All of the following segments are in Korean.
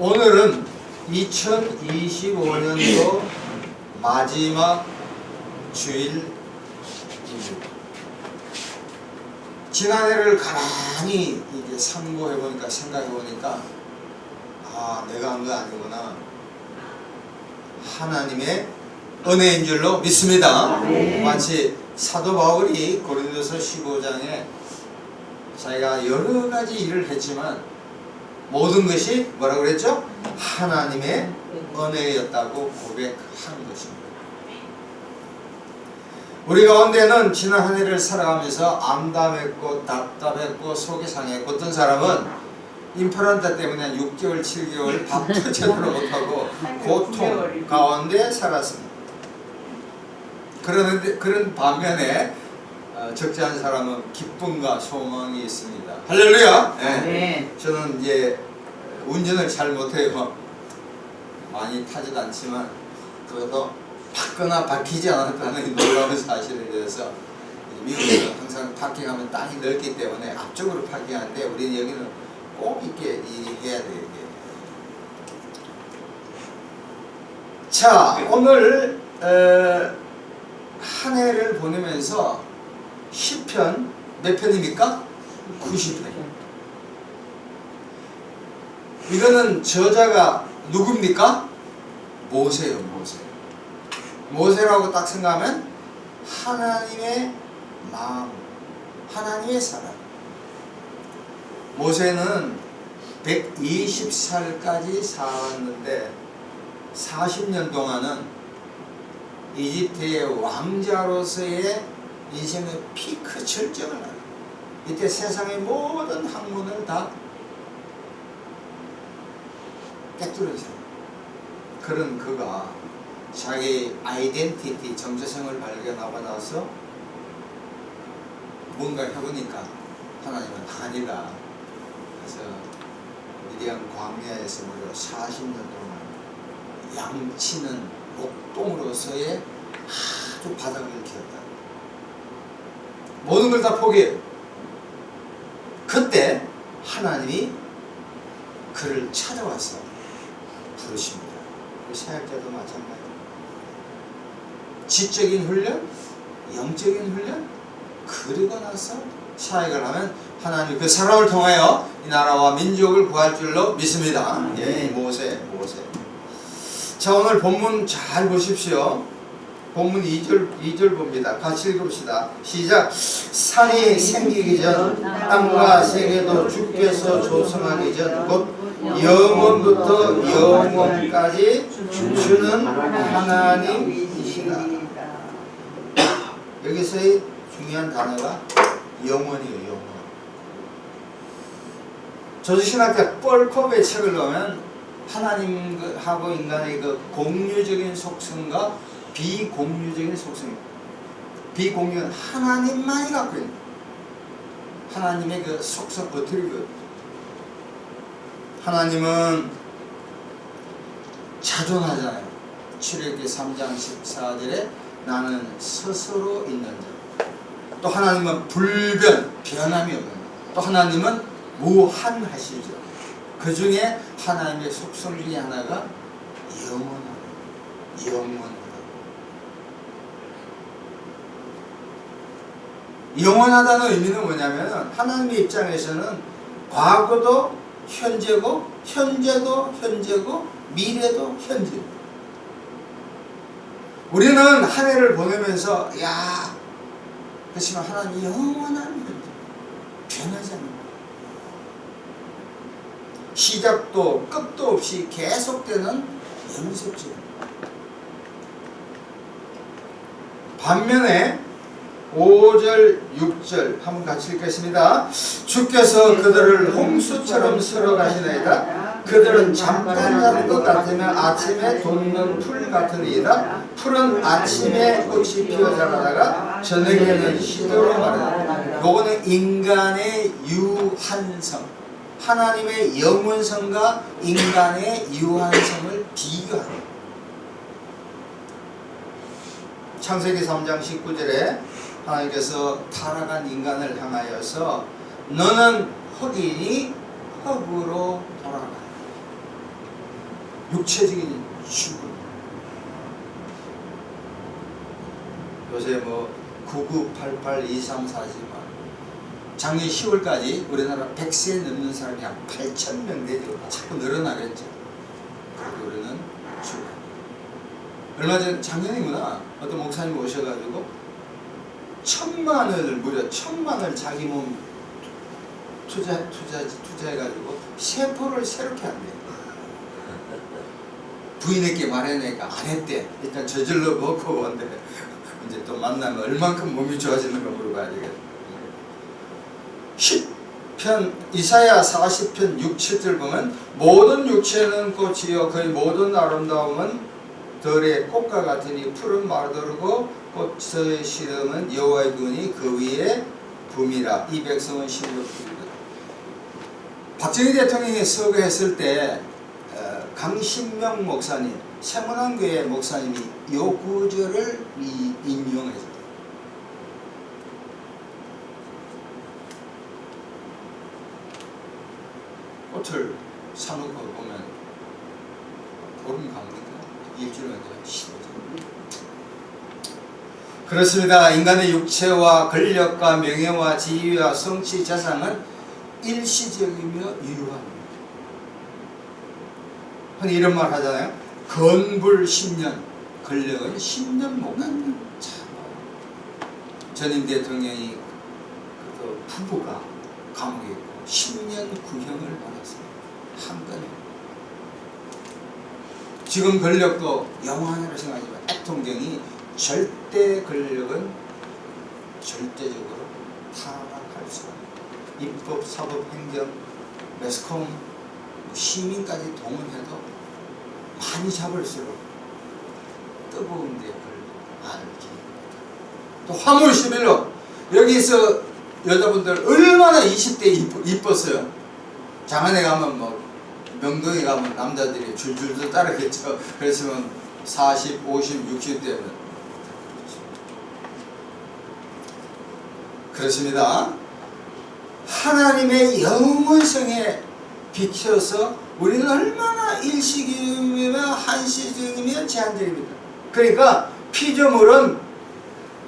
오늘은 2025년도 마지막 주일입니다. 지난해를 가만히 이제 상고해보니까, 생각해보니까, 내가 한 거 아니구나. 하나님의 은혜인 줄로 믿습니다. 마치 사도 바울이 고린도서 15장에 자기가 여러 가지 일을 했지만 모든 것이 뭐라고 그랬죠? 하나님의 은혜였다고 고백한 것입니다. 우리 가운데는 지난 한 해를 살아가면서 암담했고 답답했고 속이 상했고, 어떤 사람은 인플루엔자 때문에 6개월, 7개월 밥도 제대로 못하고 고통 가운데 살았습니다. 그런 반면에 적지 않은 사람은 기쁨과 소망이 있습니다. 할렐루야! 네. 저는 이제 운전을 잘 못해요. 많이 타지도 않지만 그래도 박거나 박히지 않았다는 놀라운 사실에 대해서, 미국에서 항상 파킹하면 땅이 넓기 때문에 앞쪽으로 파킹하는데 우리는 여기는 꼭 있게 해야 돼요. 이게. 자, 오늘 한 해를 보내면서 시편 몇 편입니까? 90편. 이거는 저자가 누굽니까? 모세요, 모세. 모세라고 딱 생각하면 하나님의 마음, 하나님의 사랑. 모세는 120살까지 살았는데 40년 동안은 이집트의 왕자로서의 인생의 피크 절정을 하는, 이때 세상의 모든 학문을 다 깨뚫어서 그런 그가 자기 아이덴티티, 정체성을 발견하고 나서 뭔가 해보니까 하나님은 아니다. 그래서 미디안 광야에서 무려 40년 동안 양치는 목동으로서의 아주 바닥을 기었다. 모든 걸 다 포기해요. 그때 하나님이 그를 찾아와서 부르십니다. 사역자도 마찬가지. 지적인 훈련, 영적인 훈련, 그리고 나서 사역을 하면 하나님 그 사람을 통하여 이 나라와 민족을 구할 줄로 믿습니다. 예, 모세. 자, 오늘 본문 잘 보십시오. 본문 2절 봅니다. 같이 읽읍시다. 시작. 산이 생기기 전 땅과 세계도 주께서 조성하기 전 곧 영원부터 영원까지 주는 하나님이시다. 여기서의 중요한 단어가 영원이에요. 영원. 조지신학자 펄컵의 책을 보면 하나님하고 인간의 그 공유적인 속성과 비공유적인 속성. 비공유는 하나님만이 갖고 있는 하나님의 그 속성 어트리뷰트. 하나님은 자존하잖아요. 출애굽기 3장 14절에 나는 스스로 있는 자. 또 하나님은 변함이 없는 자. 또 하나님은 무한하시죠. 그 중에 하나님의 속성 중에 하나가 영원하다. 영원하다는 의미는 뭐냐면 하나님의 입장에서는 과거도 현재고, 현재도 현재고, 미래도 현재. 우리는 한 해를 보내면서 그렇지만 하나님이 영원한 현재, 변하지 않는 거예요. 시작도 끝도 없이 계속되는 영속적. 반면에 5절, 6절 한번 같이 읽겠습니다. 주께서 그들을 홍수처럼 쓸어가시나이다. 그들은 잠깐 자는 것 같으면 아침에 돋는 풀 같으니이다. 풀은 아침에 꽃이 피어 자라다가 저녁에는 시들어 마른다. 요거는 인간의 유한성, 하나님의 영원성과 인간의 유한성을 비교합니다. 창세기 3장 19절에 하나님께서 타락한 인간을 향하여서 너는 흙이니 흙으로 돌아가. 육체적인 죽음. 요새 뭐 9988 2340만 작년 10월까지 우리나라 100세 넘는 사람이 한 8,000명 되죠. 자꾸 늘어나겠죠. 그래도 우리는 죽음. 얼마 전 작년이구나 어떤 목사님 오셔가지고 1,000만원을 무려 1,000만원을 자기 몸 투자해가지고 세포를 새롭게 한대. 부인에게 말해내니까 안 했대. 일단 저절로 먹고 온대. 이제 또 만나면 얼만큼 몸이 좋아지는 거 물어봐야 되겠다. 10편 이사야 40편 6, 7절 보면 모든 육체는 꽃이요 그의 모든 아름다움은 들의 꽃과 같으니 푸른 마르도르고 꽃의 시름은 여호와의 눈이 그 위에 붐이라. 이 백성은 신력풀이다. 박정희 대통령이 서거했을 때 강신명 목사님 세문안교회 목사님이 이 구절을 인용했어요. 꽃을 사놓고 보면 보름 갑니까? 일주일만 돼요. 15년. 그렇습니다. 인간의 육체와 권력과 명예와 지위와 성취 재산은 일시적이며 유효합니다. 흔히 이런 말 하잖아요. 건불 10년, 권력은 10년 못 간다. 전임 대통령이 그 부부가 감옥에 있고 10년 구형을 받았어요. 한 건에. 지금 권력도 영원하다고 생각하지만 대통령이 절대 권력은 절대적으로 타락할 수가 없어요. 입법, 사법, 행정, 매스컴, 시민까지 동원해도 많이 잡을수록 뜨거운 데를 알기. 또 화물 11로 여기서 여자분들 얼마나 20대 이뻤어요. 장안에 가면 뭐 명동에 가면 남자들이 줄줄줄 따르겠죠. 그랬으면 40, 50, 60대면 그렇습니다. 하나님의 영원성에 비춰서 우리는 얼마나 일시적이며 한시적이며 제한적입니다. 그러니까 피조물은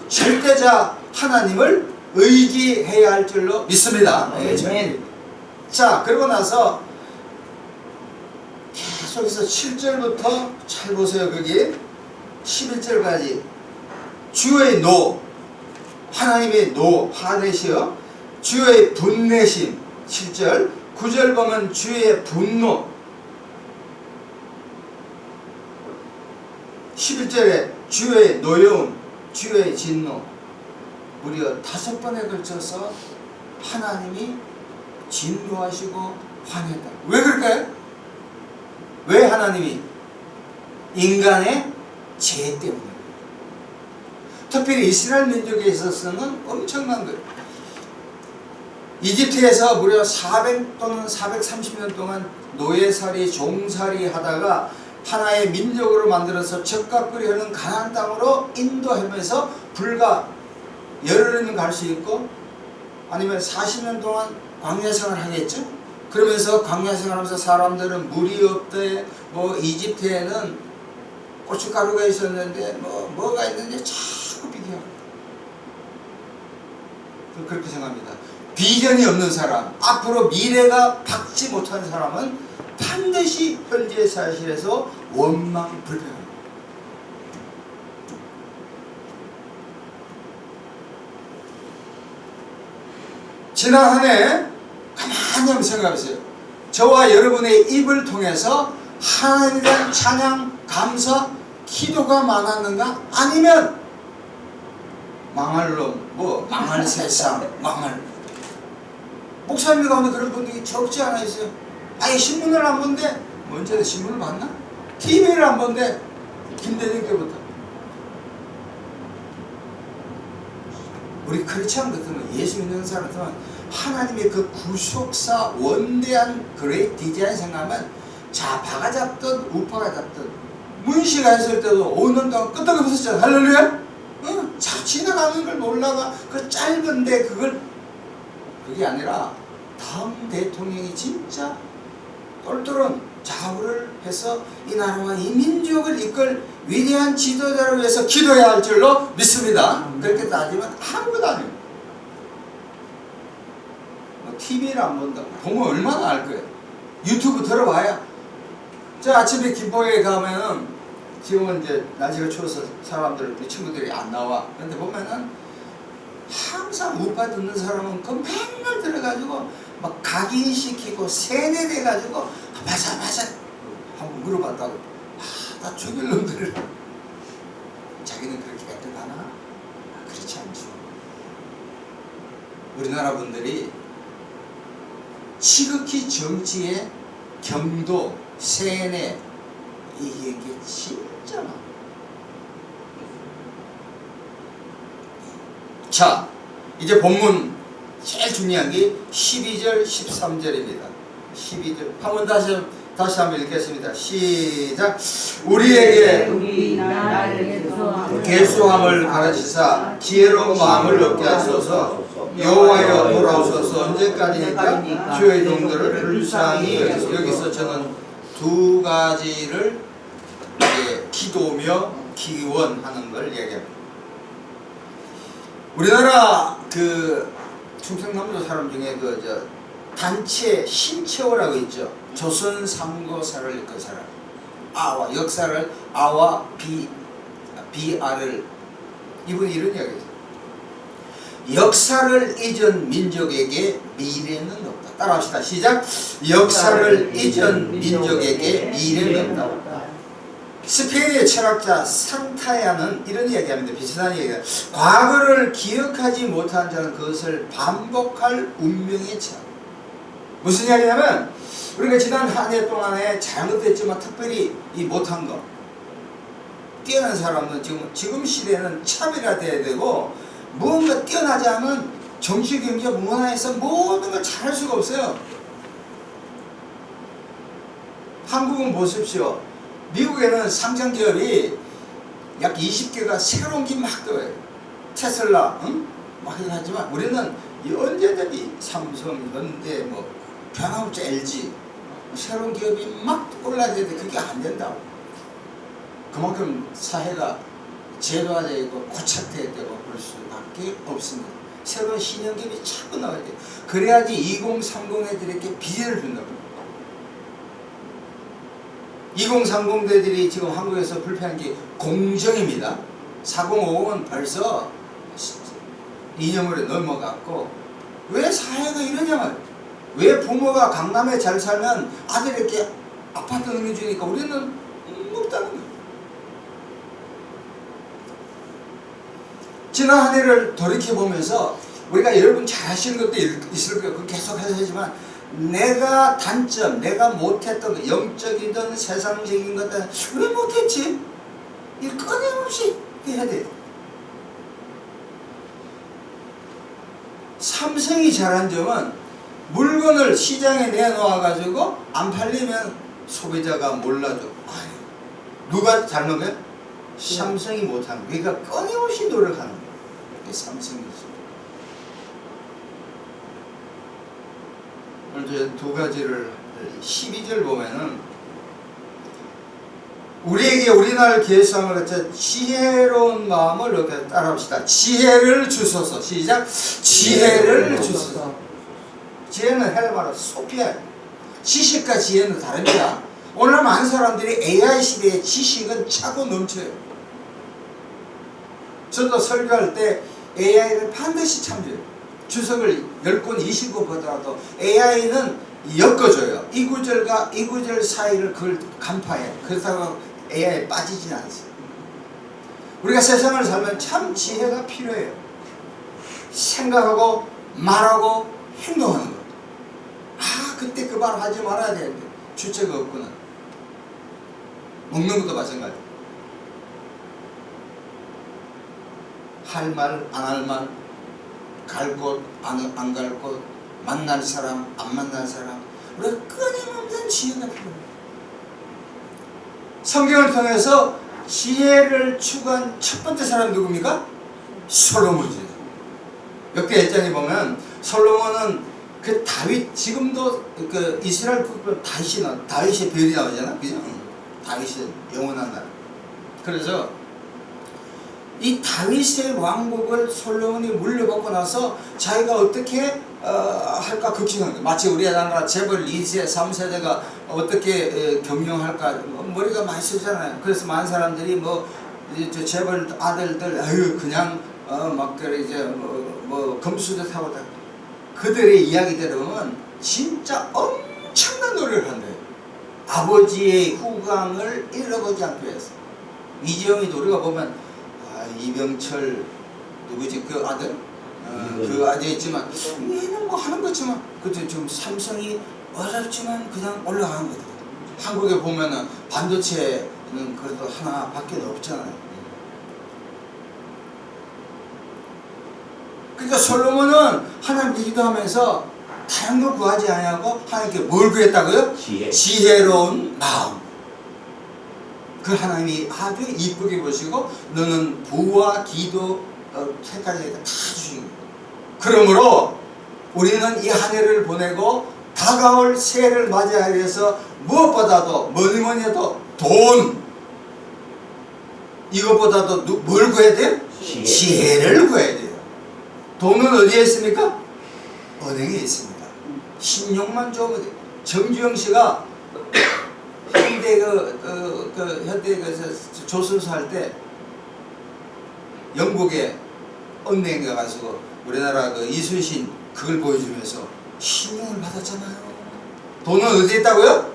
절대자 하나님을 의지해야 할 줄로 믿습니다. 네. 자, 그러고 나서 계속해서 7절부터 잘 보세요. 거기 11절까지 주의 노, 하나님의 노, 화내시어 주의 분내심 7절 9절 보면 주의 분노 11절에 주의 노여움, 주의 진노 무려 5번에 걸쳐서 하나님이 진노하시고 화냈다. 왜 그럴까요? 왜 하나님이? 인간의 죄 때문에. 특별히 이스라엘 민족에 있어서는 엄청난 거예요. 이집트에서 무려 400 또는 430년 동안 노예살이, 종살이 하다가 하나의 민족으로 만들어서 젖과 꿀이 흐르는 가나안 땅으로 인도하면서 불과 열흘이면 갈 수 있고 아니면 40년 동안 광야 생활을 하겠죠. 그러면서 광야 생활하면서 사람들은 물이 없대. 뭐 이집트에는 고춧가루가 있었는데 뭐가 있는지 자꾸 비교하고 그렇게 생각합니다. 비전이 없는 사람, 앞으로 미래가 밝지 못한 사람은 반드시 현재 사실에서 원망 불평합니다. 지난 한 해 가만히 한번 생각해보세요. 저와 여러분의 입을 통해서 하나님에 대한 찬양, 감사, 기도가 많았는가? 아니면 망할 놈, 망할 세상, 망할 목사님 가운데 그런 분들이 적지 않아 있어요. 아예 신문을 안 본대. 언제는 신문을 봤나? TV를 안 본대. 김대중 때부터. 우리 크리스찬 같으면 예수 믿는 사람 같으면 하나님의 그 구속사 원대한 그레이트 디자인 생각하면 좌파가 잡든 우파가 잡든 문시가 했을 때도 5년 동안 끄떡 없었잖아. 할렐루야? 자 지나가는 걸 몰라가 그 짧은데 그게 아니라 다음 대통령이 진짜 똘똘한 좌우를 해서 하나님께서 이 나라와 이 민족을 이끌 위대한 지도자를 위해서 기도해야 할 줄로 믿습니다. 그렇게 따지면 아무것도 아닙니다. TV를 안 본다고 보면 얼마나 알 거예요. 유튜브 들어봐야. 자, 아침에 김포에 가면은 지금은 이제 날씨가 추워서 사람들, 우리 친구들이 안 나와. 근데 보면은 항상 우파 듣는 사람은 그 맨날 들어가지고 막 각인시키고 세뇌돼가지고 맞아 한번 물어봤다고. 다 죽일 놈들. 자기는 그렇게 애떡하나? 그렇지 않죠. 우리나라 분들이 지극히 정치에 경도, 세뇌, 이게 진짜 많아. 자, 이제 본문 제일 중요한 게 12절, 13절입니다. 12절. 한번 다시 한번 읽겠습니다. 시작. 우리에게 계수함을 가르치사 지혜로운 마음을 얻게 하소서. 여호와여 돌아오소서. 언제까지니까 주의 종들을 불쌍히 여기서 저는 두 가지를 기도며 기원하는 걸 얘기합니다. 우리나라 그 충청남도 사람 중에 단체 신채호라고 있죠. 조선 삼고사를 읽은 사람. 아와 역사를 아와 비아를 이분이 이런 이야기죠. 역사를 잊은 민족에게 미래는 없다. 따라합시다. 시작. 역사를 잊은 민족에게 미래는 없다. 스페인의 철학자 상타야는 이런 이야기합니다. 비슷한 이야기다. 과거를 기억하지 못한 자는 그것을 반복할 운명에 처해. 무슨 이야기냐면 우리가 지난 한 해 동안에 잘못했지만 특별히 이 못한 거 뛰어난 사람은 지금 시대는 차별화돼야 되고 무언가 뛰어나지 않은 정치, 경제, 문화에서 모든 걸 잘할 수가 없어요. 한국은 보십시오. 미국에는 상장 기업이 약 20개가 새로운 기업 막 떠요. 테슬라, 막 하지만 우리는 언제든지 삼성, 현대, 뭐 변함없이 LG 새로운 기업이 막 올라야 되는데 그게 안 된다고. 그만큼 사회가 제도화되어 있고 고착되어야 되고 그럴 수밖에 없습니다. 새로운 신형기업이 자꾸 나와야 돼요. 그래야지 2030 애들에게 비전을 준다고. 2030대들이 지금 한국에서 불편한 게 공정입니다. 4050은 벌써 이념으로 넘어갔고 왜 사회가 이러냐면 왜 부모가 강남에 잘 살면 아들에게 아파트 넘겨주니까 우리는 없다는 거예요. 지난 한 해를 돌이켜보면서 우리가 여러분 잘 하시는 것도 있을 거예요. 그건 계속 하시지만 내가 단점, 내가 못했던 것, 영적이든 세상적인 것들 왜 못했지? 이걸 끊임없이 해야 돼. 삼성이 잘한 점은 물건을 시장에 내놓아가지고 안 팔리면 소비자가 몰라줘. 누가 잘못 거야? 삼성이 못하는 거야. 그러니까 끊임없이 노력하는 거야. 그게 삼성이지. 오늘 두 가지를 12절 보면은 우리에게 우리나라를 계획함을 갖춰 지혜로운 마음을 얻게 따라합시다. 지혜를 주소서. 시작. 지혜를 주소서. 지혜는 헬라말로 소피아. 지식과 지혜는 다릅니다. 오늘 많은 사람들이 AI 시대의 지식은 차고 넘쳐요. 저도 설교할 때 AI를 반드시 참조해요. 주석을 10권, 20권 보더라도 AI는 엮어줘요. 이 구절과 이 구절 사이를 그걸 간파해요. 그렇다고 AI에 빠지지는 않습니다. 우리가 세상을 살면 참 지혜가 필요해요. 생각하고 말하고 행동하는 것. 그때 그 말 하지 말아야 되는데 주체가 없구나. 먹는 것도 마찬가지. 할 말, 안 할 말, 갈 곳, 안 갈 곳, 만날 사람, 안 만날 사람. 우리가 끊임없는 지혜가 필요해요. 성경을 통해서 지혜를 추구한 첫 번째 사람이 누굽니까? 솔로몬이죠. 역대 1장에 보면 솔로몬은 그 다윗, 지금도 그 이스라엘 국보 다윗의 별이 나오잖아. 그죠? 다윗은 영원한 나라. 그래서 이 다윗의 왕국을 솔로몬이 물려받고 나서 자기가 어떻게 할까 걱정한 거예요. 마치 우리나라 재벌 2세, 3세대가 어떻게 경영할까 머리가 많이 쓰잖아요. 그래서 많은 사람들이 뭐 재벌 아들들 아유 그냥 막 그래 이제 뭐 금수저 타고 다 그들의 이야기 들으면 진짜 엄청난 노력을 한대요. 아버지의 후광을 잃어보지 않기 위해서. 이재용이도 우리가 보면 이병철 누구지 그 아들 그 아들 있지만 얘는 뭐 하는 거지만 그때 좀 삼성이 어렵지만 그냥 올라가는 거다. 한국에 보면은 반도체는 그래도 하나밖에 없잖아요. 그러니까 솔로몬은 하나님께 기도하면서 다른 걸 구하지 아니하고 하나님께 뭘 구했다고요? 지혜로운 마음. 그 하나님이 아주 이쁘게 보시고 너는 부와 기도 세 가지가 다 주신 거예요. 그러므로 우리는 이 한 해를 보내고 다가올 새해를 맞이하기 위해서 무엇보다도 뭐니 해도 돈 이것보다도 뭘 구해야 돼요? 지혜를 구해야 돼요. 돈은 어디에 있습니까? 은행에 있습니다. 신용만 좋으면 돼요. 정주영 씨가 현대 현대 조선소 할 때 영국에 은행에 가가지고 우리나라 그 이순신 그걸 보여주면서 신용을 받았잖아요. 돈은 어디에 있다고요?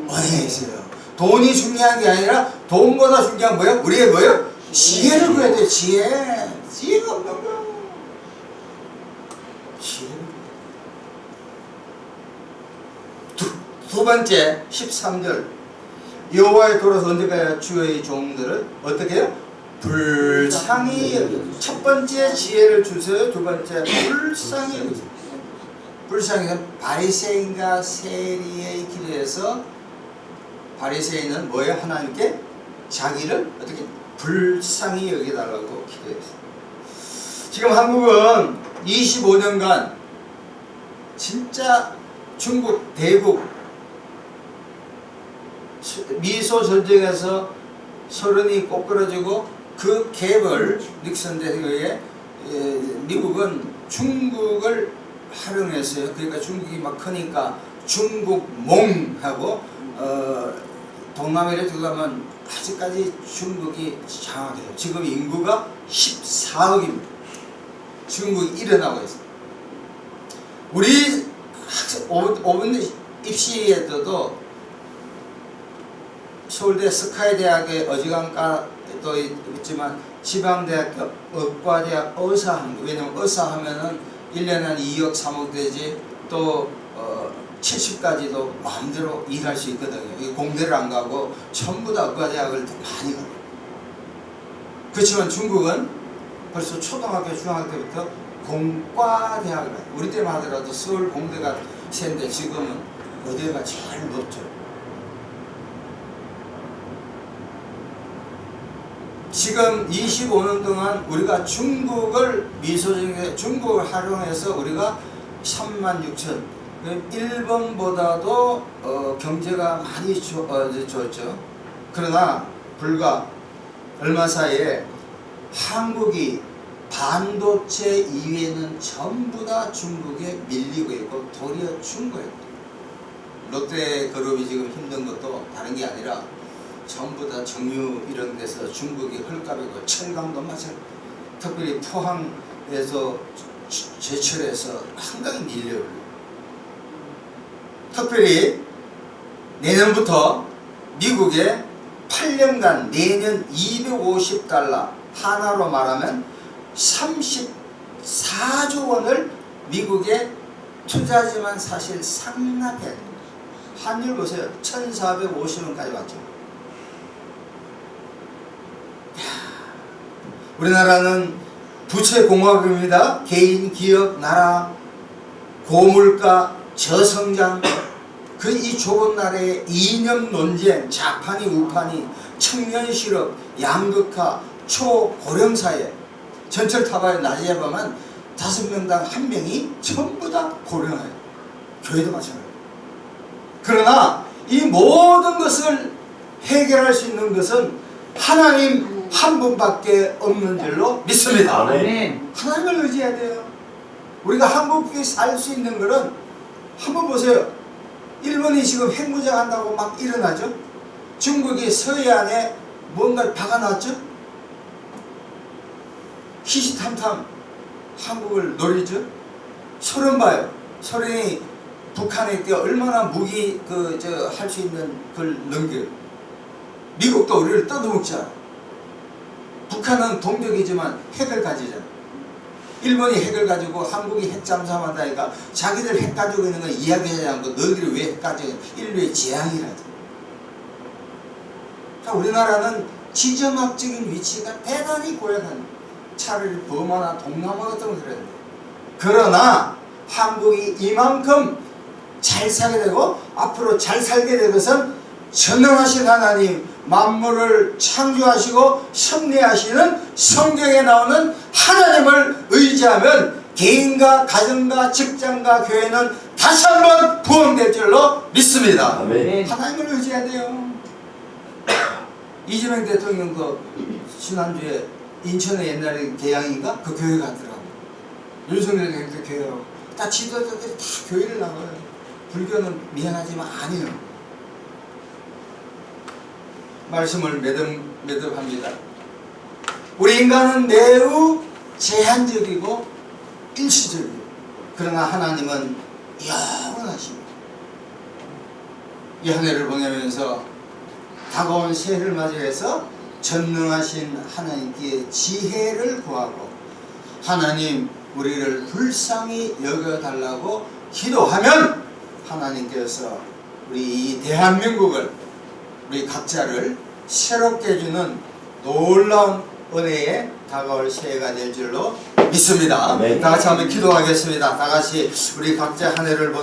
은행에 있어요. 돈이 중요한 게 아니라 돈보다 중요한 뭐예요? 우리의 뭐예요? 지혜를 구해야 돼요. 지혜가 없는 거예요. 두 번째 13절 여호와의 도로서 언제까지 주의 종들을 어떻게 해요? 불쌍히 첫 번째 지혜를 주세요. 두 번째 불쌍히 불쌍히는 바리새인과 세리의 기도에서 바리새인은 뭐예요? 하나님께 자기를 어떻게 불쌍히 여기달라고 기도했어요. 지금 한국은 25년간 진짜 중국 대북 미소 전쟁에서 소련이 꼬꾸라지고 그 갭을 닉슨 대통령에 미국은 중국을 활용했어요. 그러니까 중국이 막 크니까 중국몽하고 동남아에 들어가면 아직까지 중국이 장악해요. 지금 인구가 14억입니다. 중국이 일어나고 있어요. 우리 학생 5분 입시에도 서울대 스카이대학의 어지간과도 있지만 지방대학교 의과대학 의사하는 거. 왜냐면 의사하면은 1년에 한 2억 3억 되지 또 70까지도 마음대로 일할 수 있거든요. 공대를 안 가고 전부 다 의과대학을 많이 가요. 그렇지만 중국은 벌써 초등학교 중학교 때부터 공과대학을 가요. 우리 때만 하더라도 서울 공대가 세인데 지금은 어디가 제일 높죠. 지금 25년 동안 우리가 중국을 미소적인 중국을 활용해서 우리가 36,000 일본보다도 경제가 많이 좋았죠. 그러나 불과 얼마 사이에 한국이 반도체 이외에는 전부 다 중국에 밀리고 있고 도리어 중국에 롯데그룹이 지금 힘든 것도 다른 게 아니라 전부 다 정유 이런 데서 중국이 헐값이고 철강도 마찬가지. 특별히 포항에서 제철해서 상당히 밀려요. 특별히 내년부터 미국에 8년간 매년 250달러 하나로 말하면 34조 원을 미국에 투자하지만 사실 상납해야 됩니다. 환율 보세요. 1450원까지 왔죠. 우리나라는 부채공화국입니다. 개인, 기업, 나라, 고물가, 저성장 그 이 좁은 나라의 이념 논쟁, 좌판이 우판이, 청년 실업, 양극화, 초고령사회 전철 타봐야 낮에 보면 5명당 1명이 전부 다 고령화예요. 교회도 마찬가지예요. 그러나 이 모든 것을 해결할 수 있는 것은 하나님 한 분밖에 없는 줄로 믿습니다. 아멘. 하나님을 의지해야 돼요. 우리가 한국에 살 수 있는 것은 한번 보세요. 일본이 지금 핵무장한다고 막 일어나죠. 중국이 서해안에 뭔가를 박아놨죠. 희시탐탐 한국을 노리죠. 소련 봐요. 소련이 북한에 때 얼마나 무기 할 수 있는 걸 넘겨요. 미국도 우리를 떠들먹잖아. 북한은 동족이지만 핵을 가지잖아. 일본이 핵을 가지고 한국이 핵 잠수함한다니까 자기들 핵 가지고 있는 건 이야기하지 않고 너희들이 왜 핵 가지고 있는 인류의 재앙이라죠. 자, 우리나라는 지정학적인 위치가 대단히 고약한, 차라리 버마나 동남아 같은 거 그래야 돼. 그러나 한국이 이만큼 잘 살게 되고 앞으로 잘 살게 될 것은 전능하신 하나님, 만물을 창조하시고 섭리하시는 성경에 나오는 하나님을 의지하면 개인과 가정과 직장과 교회는 다시 한번 부흥될 줄로 믿습니다. 아멘. 하나님을 의지해야 돼요. 이재명 대통령 지난주에 인천에 옛날에 개양인가? 그 교회 갔더라고. 윤석열 대통령 교회하고 다 지도자들이 다 교회를 나가요. 불교는 미안하지만 아니에요. 말씀을 매듭합니다. 우리 인간은 매우 제한적이고 일시적이고, 그러나 하나님은 영원하십니다. 이 한 해를 보내면서 다가온 새해를 맞이해서 전능하신 하나님께 지혜를 구하고 하나님 우리를 불쌍히 여겨달라고 기도하면 하나님께서 우리 이 대한민국을, 우리 각자를 새롭게 해주는 놀라운 은혜에 다가올 새해가 될 줄로 믿습니다. 아멘. 다 같이 한번 기도하겠습니다. 다 같이 우리 각자 한 해를